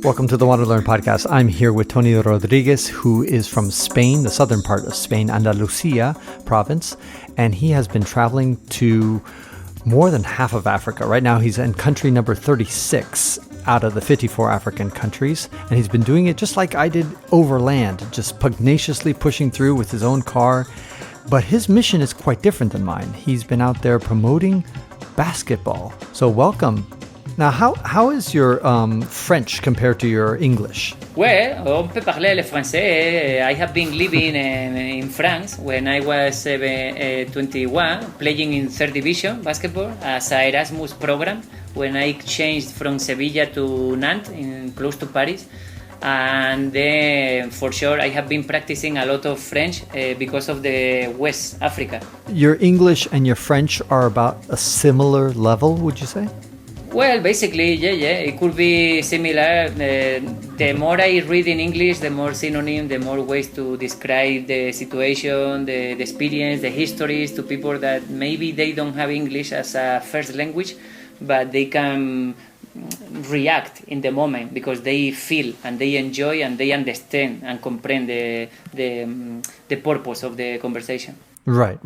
Welcome to the WanderLearn podcast. I'm here with Tony Rodriguez, who is from Spain, the southern part of Spain, Andalusia province, and he has been traveling to more than half of Africa. Right now, he's in country number 36 out of the 54 African countries, and he's been doing it just like I did overland, just pugnaciously pushing through with his own car. But his mission is quite different than mine. He's been out there promoting basketball. So welcome. Now, how is your French compared to your English? Well, on peut parler le français. I have been living in France when I was 21, playing in third division basketball as an Erasmus program when I changed from Sevilla to Nantes, close to Paris. And then, for sure, I have been practicing a lot of French because of the West Africa. Your English and your French are about a similar level, would you say? Well, basically, yeah, it could be similar. The more I read in English, the more synonym, the more ways to describe the situation, the experience, the histories to people that maybe they don't have English as a first language, but they can react in the moment because they feel and they enjoy and they understand and comprehend the purpose of the conversation. Right.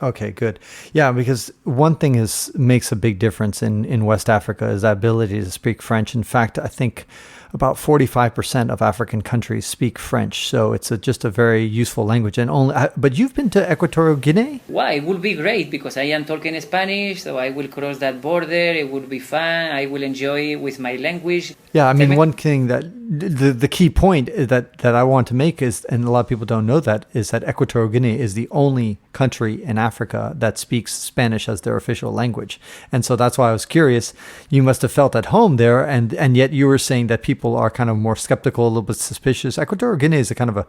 Okay, good. Yeah, because one thing makes a big difference in West Africa is that ability to speak French. In fact, I think about 45% of African countries speak French, so it's just a very useful language. But you've been to Equatorial Guinea? Well, it would be great because I am talking Spanish, so I will cross that border. It would be fun. I will enjoy it with my language. Yeah, I mean, one thing that the key point that I want to make is, and a lot of people don't know that, is that Equatorial Guinea is the only country in Africa that speaks Spanish as their official language. And so that's why I was curious. You must have felt at home there, and yet you were saying that people are kind of more skeptical, a little bit suspicious. Equatorial Guinea is a kind of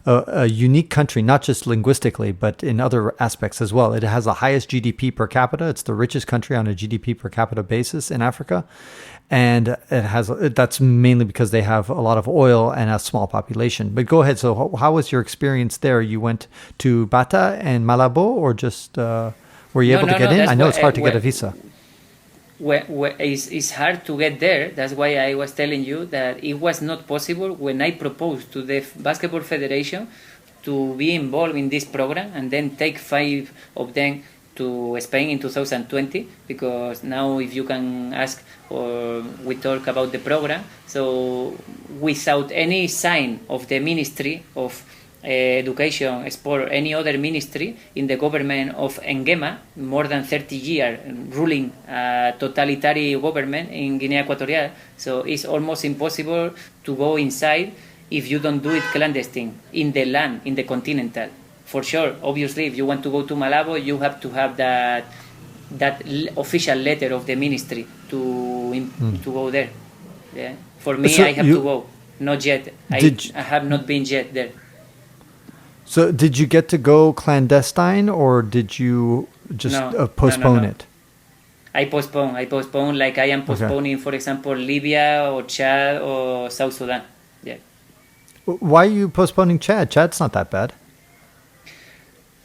a unique country, not just linguistically, but in other aspects as well. It has the highest GDP per capita. It's the richest country on a GDP per capita basis in Africa. And that's mainly because they have a lot of oil and a small population. But go ahead. So how was your experience there? You went to Bata and Malabo, or just were you able to get in? I know it's hard to get a visa. It's hard to get there. That's why I was telling you that it was not possible when I proposed to the Basketball Federation to be involved in this program and then take 5 of them to Spain in 2020, because now if you can ask or we talk about the program, so without any sign of the Ministry of Education, Sport, or any other ministry in the government of Nguema, more than 30 years ruling a totalitarian government in Guinea Equatorial, so it's almost impossible to go inside if you don't do it clandestine in the land, in the continental. For sure, obviously, if you want to go to Malabo, you have to have that official letter of the ministry to go there. Yeah. For me, I have to go. Not yet. I have not been yet there. So did you get to go clandestine, or did you just postpone it? I postpone like I am postponing, for example, Libya or Chad or South Sudan. Yeah. Why are you postponing Chad? Chad's not that bad.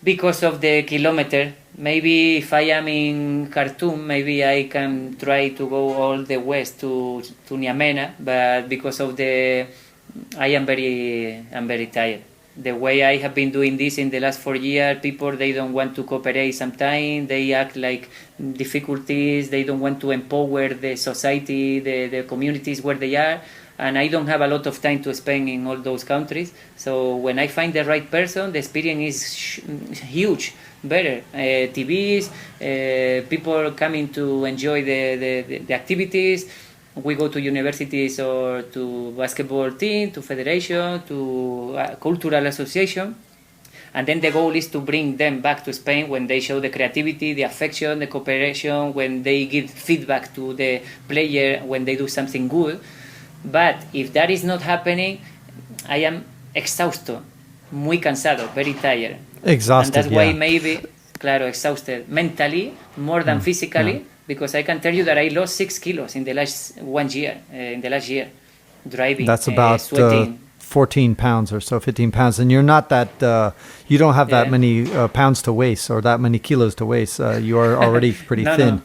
Because of the kilometer. Maybe if I am in Khartoum, maybe I can try to go all the west to N'Djamena, but because of I am very tired. The way I have been doing this in the last 4 years, people, they don't want to cooperate sometimes. They act like difficulties. They don't want to empower the society, the communities where they are. And I don't have a lot of time to spend in all those countries. So when I find the right person, the experience is huge, better. TVs, people coming to enjoy the activities. We go to universities or to basketball team, to federation, to cultural association. And then the goal is to bring them back to Spain when they show the creativity, the affection, the cooperation, when they give feedback to the player, when they do something good. But if that is not happening, I am exhausto, muy cansado, very tired. Exhausted, and that's why maybe, claro, exhausted mentally more than physically, because I can tell you that I lost 6 kilos in the last 1 year, driving. That's about sweating. 14 pounds or so, 15 pounds. And you're not that, you don't have that many pounds to waste or that many kilos to waste. You are already pretty thin.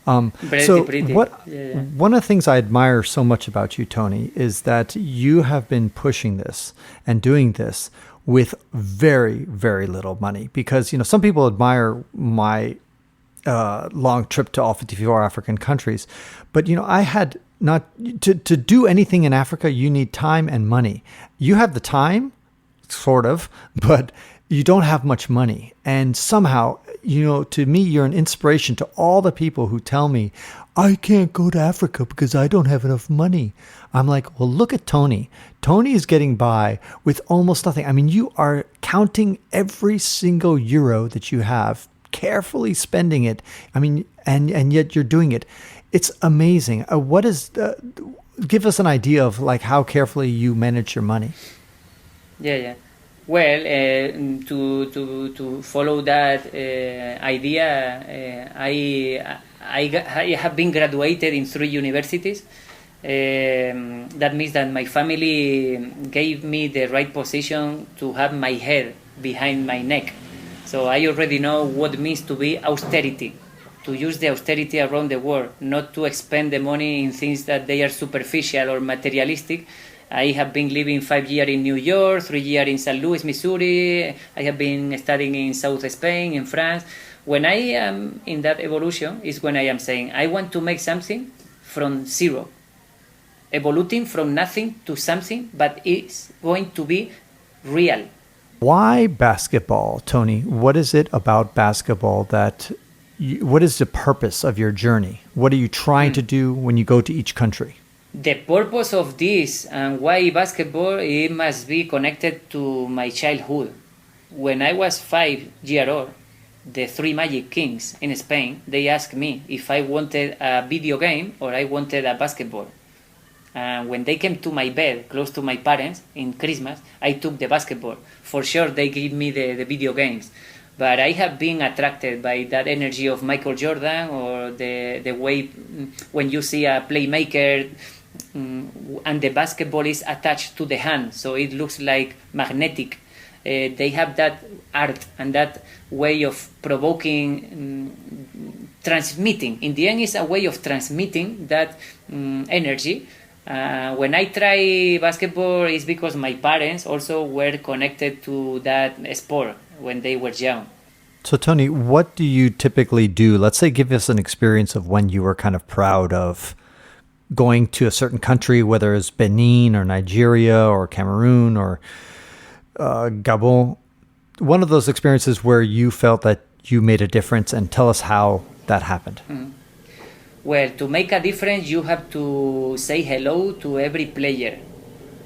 Pretty. One of the things I admire so much about you, Tony, is that you have been pushing this and doing this with very, very little money. Because, some people admire my long trip to all 54 African countries. But, I had not to do anything in Africa, you need time and money. You have the time, sort of, but you don't have much money. And somehow, to me, you're an inspiration to all the people who tell me, I can't go to Africa because I don't have enough money. I'm like, well, look at Tony. Tony is getting by with almost nothing. I mean, you are counting every single euro that you have, carefully spending it. I mean, and yet you're doing it. It's amazing. Give us an idea of like how carefully you manage your money. Yeah. Well, to follow that idea, I have been graduated in 3 universities. That means that my family gave me the right position to have my head behind my neck. So I already know what it means to be austerity, to use the austerity around the world, not to expend the money in things that they are superficial or materialistic. I have been living 5 years in New York, 3 years in St. Louis, Missouri. I have been studying in South Spain, in France. When I am in that evolution is when I am saying, I want to make something from zero, evoluting from nothing to something, but it's going to be real. Why basketball, Tony? What is it about basketball what is the purpose of your journey? What are you trying to do when you go to each country? The purpose of this and why basketball, it must be connected to my childhood. When I was 5 years old, the 3 Magic Kings in Spain, they asked me if I wanted a video game or I wanted a basketball. And when they came to my bed, close to my parents, in Christmas, I took the basketball. For sure, they gave me the video games. But I have been attracted by that energy of Michael Jordan, or the way when you see a playmaker and the basketball is attached to the hand, so it looks like magnetic. They have that art and that way of provoking, transmitting. In the end, it's a way of transmitting that energy. When I try basketball, it's because my parents also were connected to that sport when they were young. So, Tony, what do you typically do? Let's say, give us an experience of when you were kind of proud of going to a certain country, whether it's Benin or Nigeria or Cameroon or Gabon. One of those experiences where you felt that you made a difference, and tell us how that happened. Well, to make a difference, you have to say hello to every player.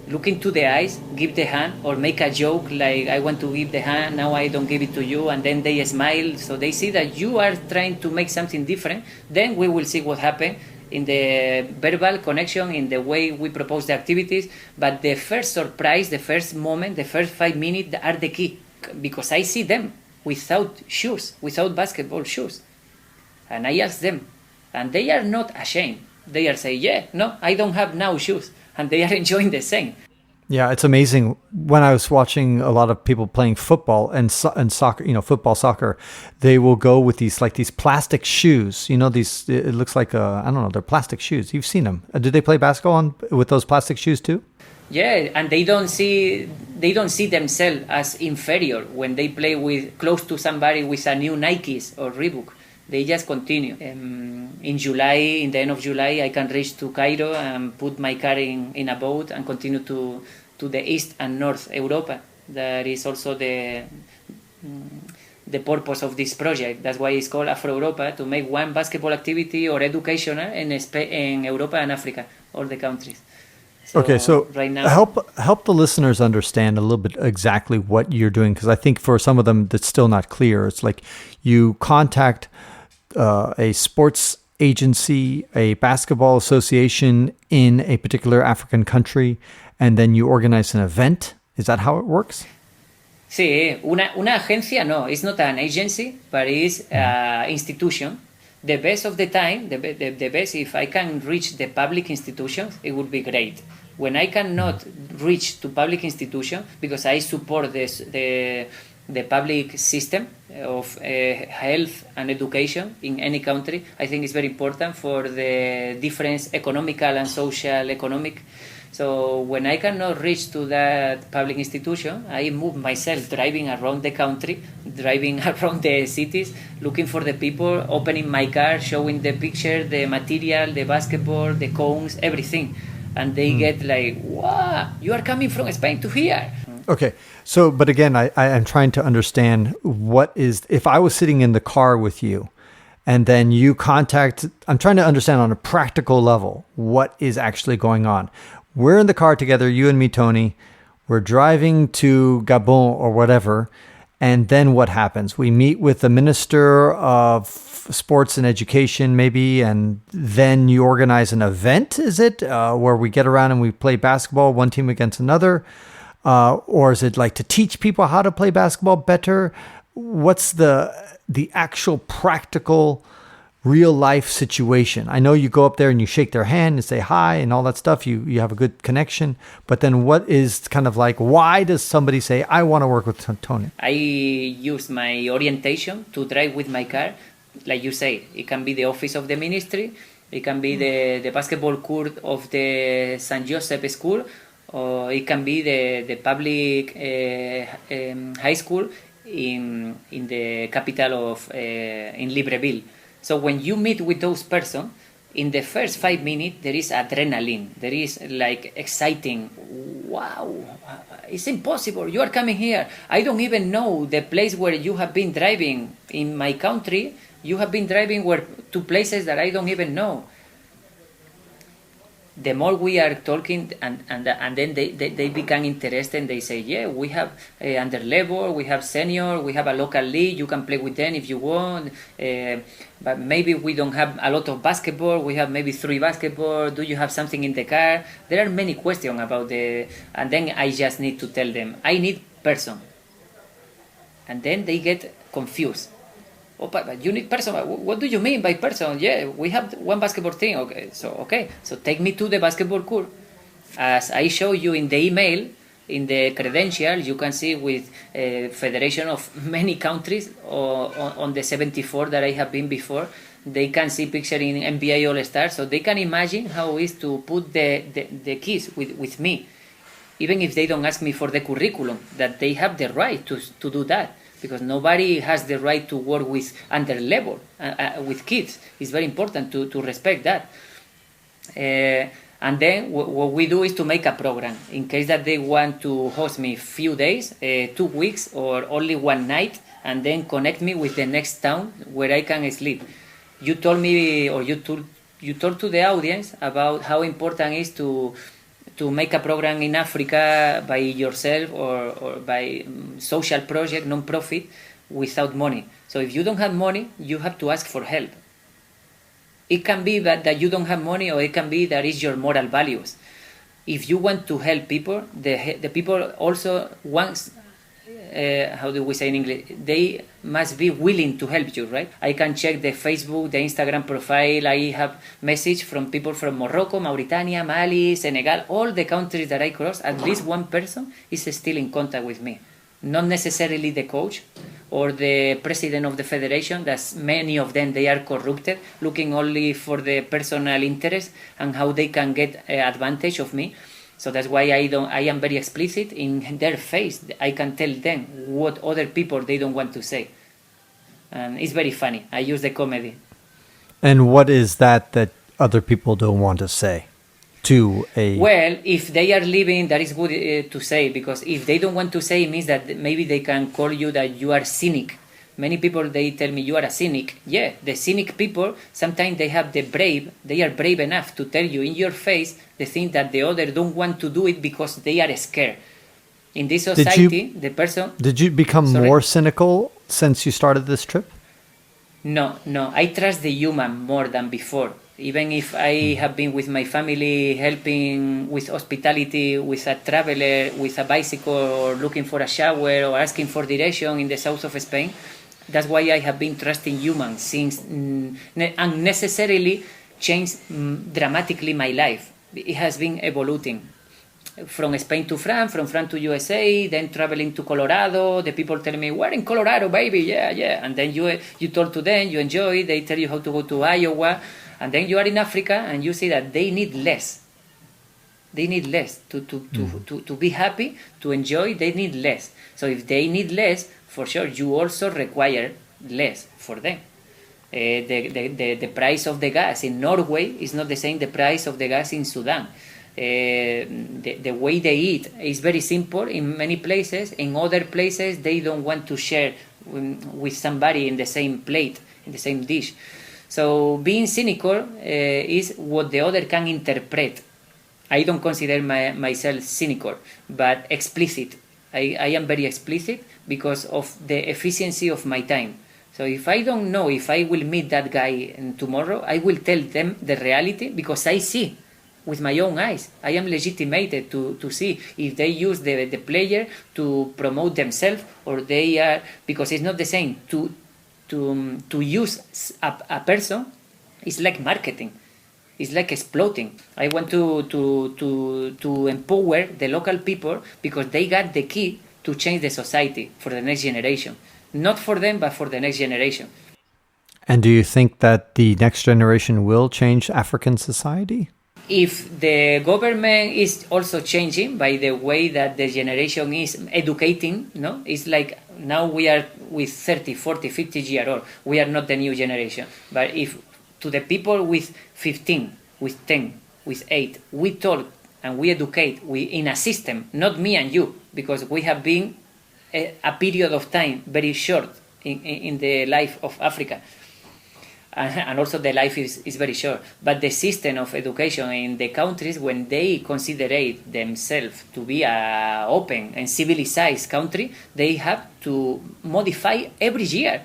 Look into the eyes, give the hand, or make a joke like, I want to give the hand, now I don't give it to you, and then they smile, so they see that you are trying to make something different. Then we will see what happens in the verbal connection, in the way we propose the activities. But the first surprise, the first moment, the first 5 minutes are the key, because I see them without shoes, without basketball shoes. And I ask them, and they are not ashamed. They are saying, yeah, no, I don't have now shoes. And they are enjoying the same. Yeah, it's amazing. When I was watching a lot of people playing football and soccer, football, soccer, they will go with these plastic shoes. These, it looks like, they're plastic shoes. You've seen them. Do they play basketball with those plastic shoes too? Yeah, and they don't see themselves as inferior when they play with close to somebody with a new Nikes or Reebok. They just continue. In July, in the end of July, I can reach to Cairo and put my car in a boat and continue to the East and North Europa. That is also the purpose of this project. That's why it's called Afro Europa, to make one basketball activity or educational in Europa and Africa, all the countries. So right now, help the listeners understand a little bit exactly what you're doing, because I think for some of them that's still not clear. It's like you contact a sports agency, a basketball association in a particular African country, and then you organize an event. Is that how it works? Sí, una agencia, no, it's not an agency, but it's an institution. The best of the time, the best, if I can reach the public institutions, it would be great. When I cannot reach to public institutions, because I support the the public system of health and education in any country. I think it's very important for the difference economical and social economic. So when I cannot reach to that public institution, I move myself driving around the country, driving around the cities, looking for the people, opening my car, showing the picture, the material, the basketball, the cones, everything. And they get like, wow, you are coming from Spain to here. Okay. So, but again, I am trying to understand if I was sitting in the car with you and then you I'm trying to understand on a practical level, what is actually going on. We're in the car together, you and me, Tony. We're driving to Gabon or whatever. And then what happens? We meet with the Minister of Sports and Education, maybe, and then you organize an event, is it? Where we get around and we play basketball, one team against another? Or is it like to teach people how to play basketball better? What's the actual practical real life situation? I know you go up there and you shake their hand and say hi and all that stuff. You have a good connection. But then what is kind of like, why does somebody say, I want to work with Tony? I use my orientation to drive with my car. Like you say, it can be the office of the ministry. It can be the basketball court of the St. Joseph School. Or it can be the public high school in the capital of in Libreville. So when you meet with those persons, in the first 5 minutes, there is adrenaline. There is like exciting. Wow, it's impossible. You are coming here. I don't even know the place where you have been driving in my country. You have been driving to places that I don't even know. The more we are talking, and then they become interested, and they say, yeah, we have under level, we have senior, we have a local league, you can play with them if you want, but maybe we don't have a lot of basketball, we have maybe 3 basketball, do you have something in the car? There are many questions about and then I just need to tell them, I need person. And then they get confused. Oh, but you need person. What do you mean by person? Yeah, we have one basketball team. Okay, so take me to the basketball court. As I show you in the email, in the credential, you can see with federation of many countries on the 74 that I have been before. They can see picture in NBA All-Star, so they can imagine how it is to put the kids with me, even if they don't ask me for the curriculum, that they have the right to do that. Because nobody has the right to work with under level, with kids. It's very important to respect that. And then what we do is to make a program. In case that they want to host me few days, 2 weeks, or only one night, and then connect me with the next town where I can sleep. You told me, or you told to the audience about how important it is to make a program in Africa by yourself or by social project, non-profit, without money. So if you don't have money, you have to ask for help. It can be that you don't have money, or it can be that it's your moral values. If you want to help people, the people also want, how do we say in English? They must be willing to help you, right? I can check the Facebook, the Instagram profile. I have message from people from Morocco, Mauritania, Mali, Senegal, all the countries that I cross. At least one person is still in contact with me. Not necessarily the coach or the president of the federation. That's many of them, they are corrupted, looking only for the personal interest and how they can get advantage of me. So that's why I am very explicit in their face. I can tell them what other people they don't want to say. And it's very funny. I use the comedy. And what is that other people don't want to say to a... Well, if they are living, that is good to say, because if they don't want to say, it means that maybe they can call you that you are cynic. Many people, they tell me you are a cynic. Yeah, the cynic people, sometimes they are brave enough to tell you in your face the thing that the other don't want to do it because they are scared. In this society, the person... Did you become more cynical since you started this trip? No, I trust the human more than before. Even if I have been with my family helping with hospitality, with a traveler, with a bicycle, or looking for a shower, or asking for direction in the south of Spain, that's why I have been trusting humans since unnecessarily changed dramatically my life. It has been evolving. from Spain to France, from France to USA, then traveling to Colorado. The people tell me, "We're in Colorado, baby, yeah, yeah." And then you talk to them, you enjoy. They tell you how to go to Iowa, and then you are in Africa, and you see that they need less. They need less to be happy, to enjoy. They need less. So if they need less, for sure, you also require less for them. The price of the gas in Norway is not the same the price of the gas in Sudan. The way they eat is very simple in many places. In other places, they don't want to share with somebody in the same plate, in the same dish. So being cynical is what the other can interpret. I don't consider myself cynical, but explicit. I am very explicit because of the efficiency of my time. So if I don't know if I will meet that guy tomorrow, I will tell them the reality because I see with my own eyes. I am legitimated to see if they use the player to promote themselves or they are, because it's not the same. To use a person is like marketing. It's like exploiting. I want to empower the local people because they got the key to change the society for the next generation. Not for them, but for the next generation. And do you think that the next generation will change African society? If the government is also changing by the way that the generation is educating, no? It's like now we are with 30, 40, 50 years old. We are not the new generation. But if to the people with 15, with 10, with 8, we talk and we educate in a system, not me and you, because we have been a period of time very short in the life of Africa. And also the life is very short. But the system of education in the countries, when they consider themselves to be an open and civilized country, they have to modify every year.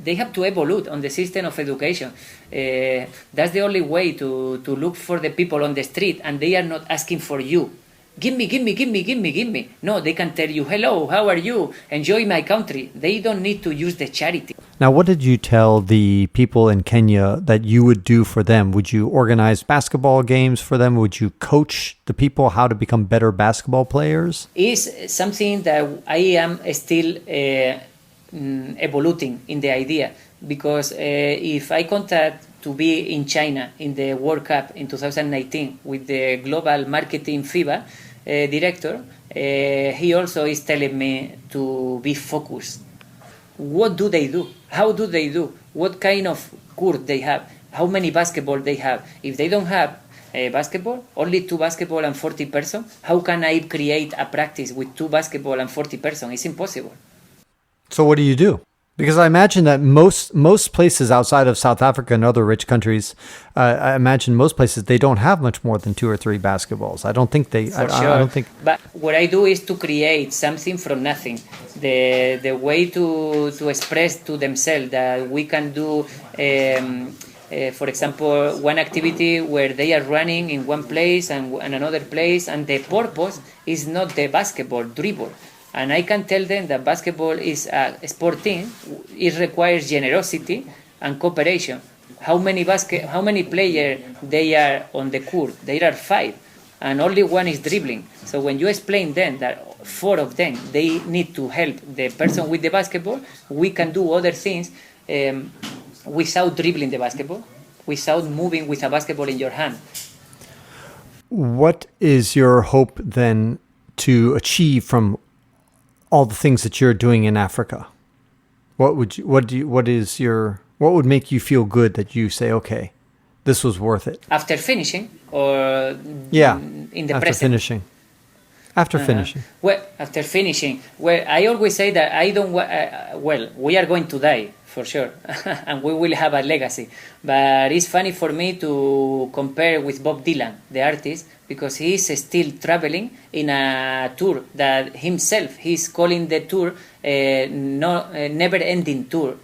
They have to evolve on the system of education. That's the only way to look for the people on the street, and they are not asking for you. Give me. No, they can tell you, hello, how are you? Enjoy my country. They don't need to use the charity. Now, what did you tell the people in Kenya that you would do for them? Would you organize basketball games for them? Would you coach the people how to become better basketball players? It's something that I am still evolving in the idea. Because if I contact to be in China in the World Cup in 2019 with the global marketing FIBA director, he also is telling me to be focused. What do they do? How do they do? What kind of court they have? How many basketball they have? If they don't have basketball, only 2 basketball and 40 persons, how can I create a practice with 2 basketball and 40 persons? It's impossible. So what do? Because I imagine that most places outside of South Africa and other rich countries, I imagine most places they don't have much more than 2 or 3 basketballs. I don't think they. For sure. I don't think. But what I do is to create something from nothing. The way to express to themselves that we can do. For example, one activity where they are running in one place and another place, and the purpose is not the basketball dribble. And I can tell them that basketball is a sport team. It requires generosity and cooperation. How many players they are on the court? There are 5, and only 1 is dribbling. So when you explain them that 4 of them they need to help the person with the basketball, we can do other things without dribbling the basketball, without moving with a basketball in your hand. What is your hope then to achieve from all the things that you're doing in Africa? What would make you feel good that you say, okay, this was worth it? After finishing, or in the after present? Finishing. After finishing. Well, after finishing. Well, I always say that I don't. We are going to die for sure, and we will have a legacy. But it's funny for me to compare with Bob Dylan, the artist, because he is still traveling in a tour that himself he's calling the tour never-ending tour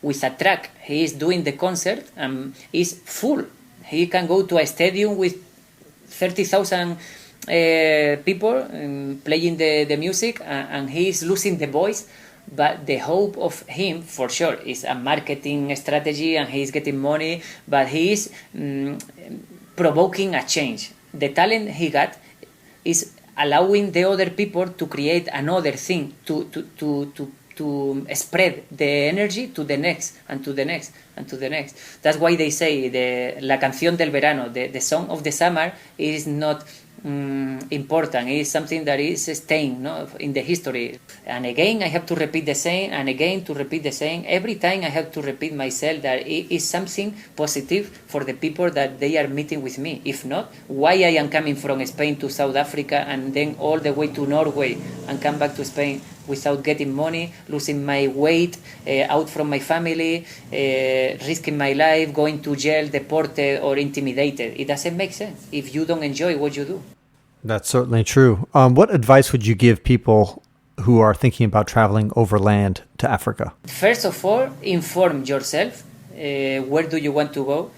with a track. He is doing the concert and is full. He can go to a stadium with 30,000 people playing the music, and he is losing the voice. But the hope of him, for sure, is a marketing strategy, and he is getting money, but he is provoking a change. The talent he got is allowing the other people to create another thing, to spread the energy to the next and to the next and to the next. That's why they say la canción del verano, the song of the summer, is not important. It is something that is staying, no, in the history. And again, I have to repeat the same, and again to repeat the same. Every time I have to repeat myself that it is something positive for the people that they are meeting with me. If not, why I am coming from Spain to South Africa and then all the way to Norway and come back to Spain without getting money, losing my weight, out from my family, risking my life, going to jail, deported or intimidated. It doesn't make sense if you don't enjoy what you do. That's certainly true. What advice would you give people who are thinking about traveling overland to Africa? First of all, inform yourself. Where do you want to go?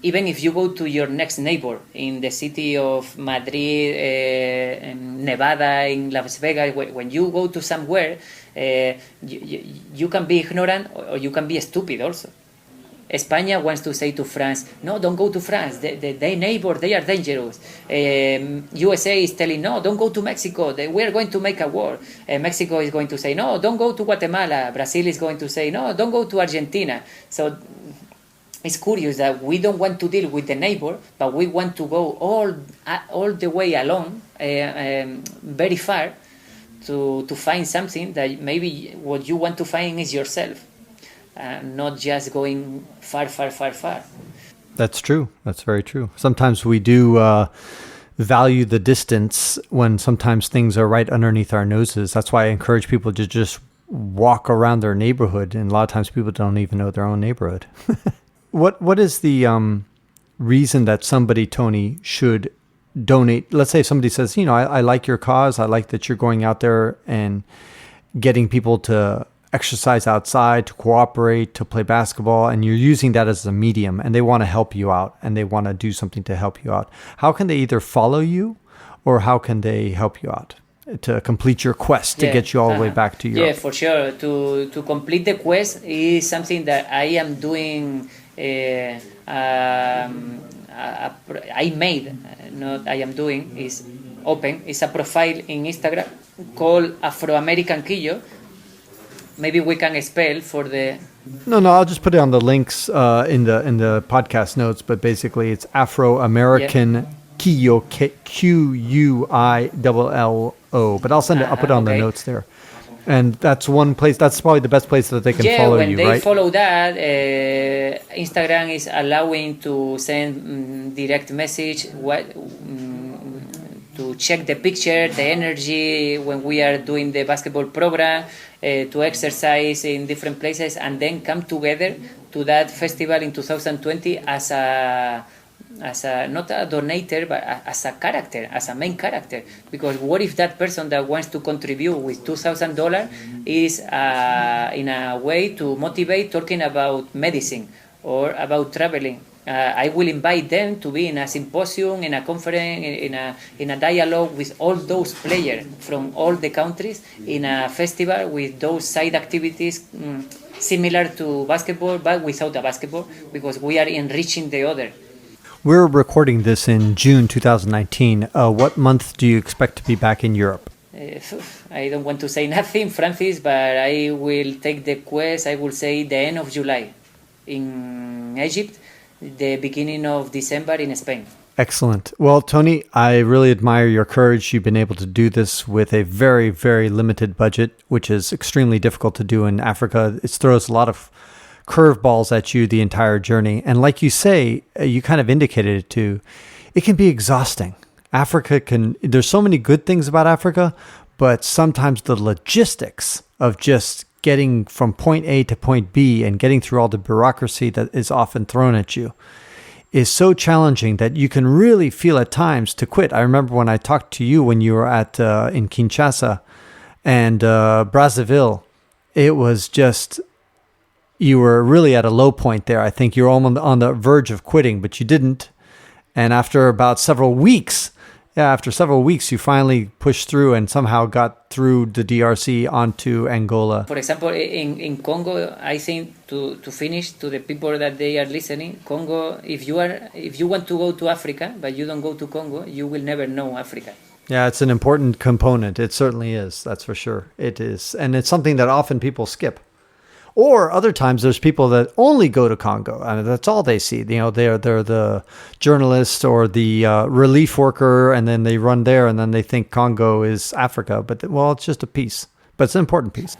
Even if you go to your next neighbor in the city of Madrid, Nevada, in Las Vegas, when you go to somewhere, you can be ignorant or you can be stupid also. España wants to say to France, no, don't go to France. Their neighbor, they are dangerous. USA is telling, no, don't go to Mexico. We are going to make a war. Mexico is going to say, no, don't go to Guatemala. Brazil is going to say, no, don't go to Argentina. So it's curious that we don't want to deal with the neighbor, but we want to go all the way along, very far, to find something that maybe what you want to find is yourself. Not just going far. That's true. That's very true. Sometimes we do value the distance when sometimes things are right underneath our noses. That's why I encourage people to just walk around their neighborhood. And a lot of times people don't even know their own neighborhood. What is the reason that somebody, Tony, should donate? Let's say somebody says, I like your cause. I like that you're going out there and getting people to exercise outside, to cooperate, to play basketball, and you're using that as a medium, and they want to help you out, and they want to do something to help you out. How can they either follow you, or how can they help you out to complete your quest to get you all the way back to Europe? Yeah, for sure. To complete the quest is something that I am doing. I am doing is open. It's a profile in Instagram called Afro-American Quillo. Maybe we can spell for the... No, I'll just put it on the links in the podcast notes, but basically it's Afro-American Quillo, Quillo. But I'll send it, I'll put it on the notes there. And that's one place, that's probably the best place that they can follow you, right? Yeah, when they follow that, Instagram is allowing to send direct message, to check the picture, the energy when we are doing the basketball program, to exercise in different places, and then come together to that festival in 2020 as a not a donator, but as a character, as a main character. Because what if that person that wants to contribute with $2,000 is in a way to motivate talking about medicine or about traveling? I will invite them to be in a symposium, in a conference, in a dialogue with all those players from all the countries, in a festival with those side activities similar to basketball, but without a basketball, because we are enriching the other. We're recording this in June 2019. What month do you expect to be back in Europe? I don't want to say nothing, Francis, but I will take the quest, I will say the end of July in Egypt, the beginning of December in Spain. Excellent. Well, Tony, I really admire your courage. You've been able to do this with a very, very limited budget, which is extremely difficult to do in Africa. It throws a lot of curveballs at you the entire journey. And like you say, you kind of indicated it too, it can be exhausting. There's so many good things about Africa, but sometimes the logistics of just getting from point A to point B and getting through all the bureaucracy that is often thrown at you is so challenging that you can really feel at times to quit. I remember when I talked to you when you were in Kinshasa and Brazzaville, it was just, you were really at a low point there. I think you were almost on the verge of quitting, but you didn't. And after about several weeks, Yeah, after several weeks, you finally pushed through and somehow got through the DRC onto Angola. For example, in Congo, I think to finish to the people that they are listening, Congo, if you want to go to Africa, but you don't go to Congo, you will never know Africa. Yeah, it's an important component. It certainly is. That's for sure. It is. And it's something that often people skip. Or other times there's people that only go to Congo. I mean, that's all they see. You know, they're the journalist or the relief worker, and then they run there, and then they think Congo is Africa. But, well, it's just a piece. But it's an important piece.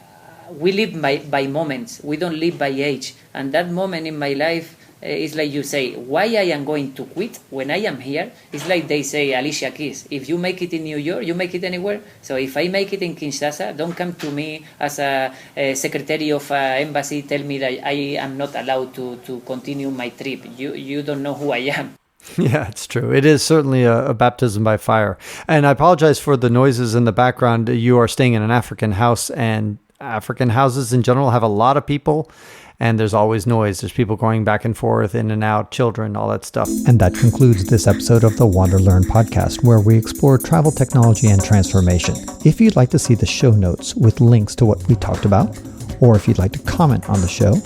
We live by moments. We don't live by age. And that moment in my life is like you say, why I am going to quit when I am here? It's like they say, Alicia Keys, if you make it in New York, you make it anywhere. So if I make it in Kinshasa, don't come to me as a secretary of an embassy, tell me that I am not allowed to continue my trip. You don't know who I am. Yeah, it's true. It is certainly a baptism by fire. And I apologize for the noises in the background. You are staying in an African house, and African houses in general have a lot of people. And there's always noise. There's people going back and forth, in and out, children, all that stuff. And that concludes this episode of the WanderLearn podcast, where we explore travel technology and transformation. If you'd like to see the show notes with links to what we talked about, or if you'd like to comment on the show,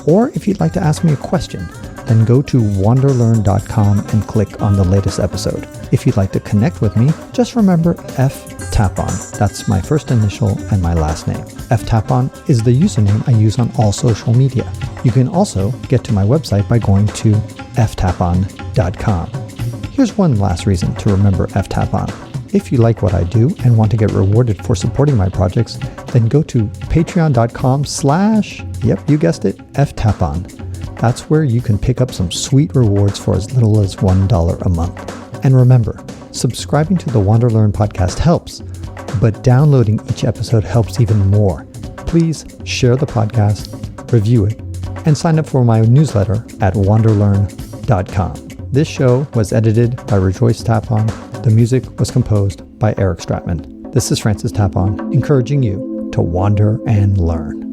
or if you'd like to ask me a question, then go to WanderLearn.com and click on the latest episode. If you'd like to connect with me, just remember Tapon. That's my first initial and my last name. Tapon is the username I use on all social media. You can also get to my website by going to ftapon.com. Here's one last reason to remember Tapon. If you like what I do and want to get rewarded for supporting my projects, then go to patreon.com/ yep, you guessed it, ftapon. That's where you can pick up some sweet rewards for as little as $1 a month. And remember, subscribing to the WanderLearn podcast helps, but downloading each episode helps even more. Please share the podcast, review it, and sign up for my newsletter at wanderlearn.com. This show was edited by Rejoice Tapon. The music was composed by Eric Stratman. This is Francis Tapon, encouraging you to wander and learn.